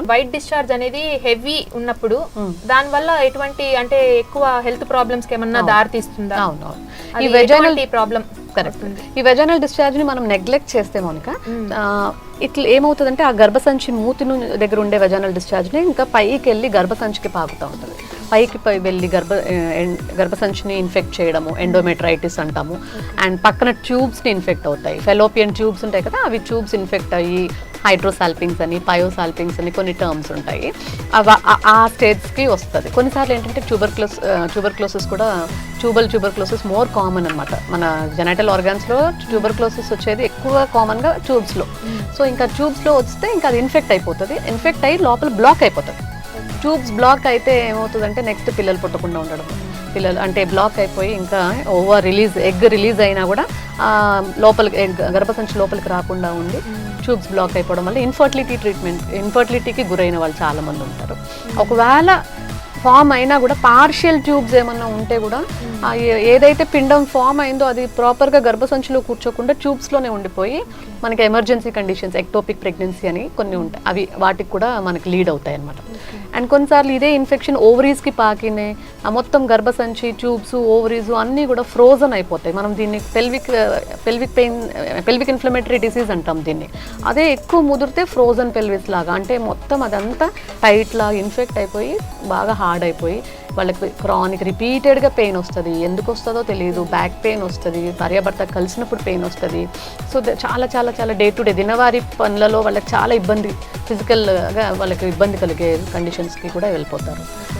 White discharge అనేది heavy ఉన్నప్పుడు దాని వల్ల ఎటువంటి అంటే ఎక్కువ హెల్త్ ప్రాబ్లమ్స్ కి ఏమన్నా దారి తీస్తుందా? అవునవును. ఈ వెజైనల్ ప్రాబ్లం కరెక్ట్. ఈ వెజైనల్ డిశ్చార్జ్ ని మనం నెగ్లెక్ట్ చేస్తే మౌనిక ఇట్లా ఏమవుతుందంటే ఆ గర్భసంచి మూతి దగ్గర ఉండే వెజైనల్ డిశ్చార్జ్ ని ఇంకా పైకి వెళ్ళి గర్భసంచికి పాకుతూ ఉంటుంది. పైకి వెళ్ళి గర్భసంచిని ఇన్ఫెక్ట్ చేయడము ఎండోమెట్రైటిస్ అంటాము. అండ్ పక్కన ట్యూబ్స్ని ఇన్ఫెక్ట్ అవుతాయి. ఫెలోపియన్ ట్యూబ్స్ ఉంటాయి కదా, అవి ట్యూబ్స్ ఇన్ఫెక్ట్ అయ్యి హైడ్రోసాల్పింగ్స్ అని పయోసాల్పింగ్స్ అని కొన్ని టర్మ్స్ ఉంటాయి. ఆ స్టేజ్కి వస్తుంది. కొన్నిసార్లు ఏంటంటే ట్యూబర్క్లోసిస్ కూడా ట్యూబర్క్లోసిస్ మోర్ కామన్ అనమాట. మన జెనైటల్ ఆర్గాన్స్లో ట్యూబర్క్లోసిస్ వచ్చేది ఎక్కువ కామన్గా ట్యూబ్స్లో. సో ఇంకా ట్యూబ్స్లో వస్తే ఇంకా అది ఇన్ఫెక్ట్ అయిపోతుంది. ఇన్ఫెక్ట్ అయ్యి లోపల బ్లాక్ అయిపోతుంది. ట్యూబ్స్ బ్లాక్ అయితే ఏమవుతుందంటే నెక్స్ట్ పిల్లలు పుట్టకుండా ఉండడం, పిల్లలు అంటే బ్లాక్ అయిపోయి ఇంకా ఎగ్ రిలీజ్ అయినా కూడా లోపలికి గర్భసంచి లోపలికి రాకుండా ఉండి ట్యూబ్స్ బ్లాక్ అయిపోవడం వల్ల ఇన్ఫర్టిలిటీకి గురైన వాళ్ళు చాలామంది ఉంటారు. ఒకవేళ ఫామ్ అయినా కూడా పార్షియల్ ట్యూబ్స్ ఏమన్నా ఉంటే కూడా ఏదైతే పిండం ఫామ్ అయిందో అది ప్రాపర్గా గర్భసంచిలో కూర్చోకుండా ట్యూబ్స్లోనే ఉండిపోయి మనకి ఎమర్జెన్సీ కండిషన్స్ ఎక్టోపిక్ ప్రెగ్నెన్సీ అని కొన్ని ఉంటాయి. అవి వాటికి కూడా మనకి లీడ్ అవుతాయి అన్నమాట. అండ్ కొన్నిసార్లు ఇదే ఇన్ఫెక్షన్ ఓవరీస్కి పాకినే మొత్తం గర్భసంచి ట్యూబ్స్ ఓవరీస్ అన్నీ కూడా ఫ్రోజన్ అయిపోతాయి. మనం దీన్ని పెల్విక్ ఇన్ఫ్లమేటరీ డిసీజ్ అంటాం దీన్ని. అదే ఎక్కువ ముదిరితే ఫ్రోజన్ పెల్విస్ లాగా, అంటే మొత్తం అదంతా టైట్ లాగా ఇన్ఫెక్ట్ అయిపోయి బాగా హార్డ్ అయిపోయి వాళ్ళకి క్రానిక్ రిపీటెడ్గా పెయిన్ వస్తుంది. ఎందుకు వస్తుందో తెలియదు. బ్యాక్ పెయిన్ వస్తుంది, భార్యాభర్త కలిసినప్పుడు పెయిన్ వస్తుంది. సో చాలా చాలా చాలా డే టు డే దినవారీ పనులలో వాళ్ళకి చాలా ఇబ్బంది, ఫిజికల్గా వాళ్ళకి ఇబ్బంది కలిగే కండిషన్స్కి కూడా వెళ్ళిపోతారు.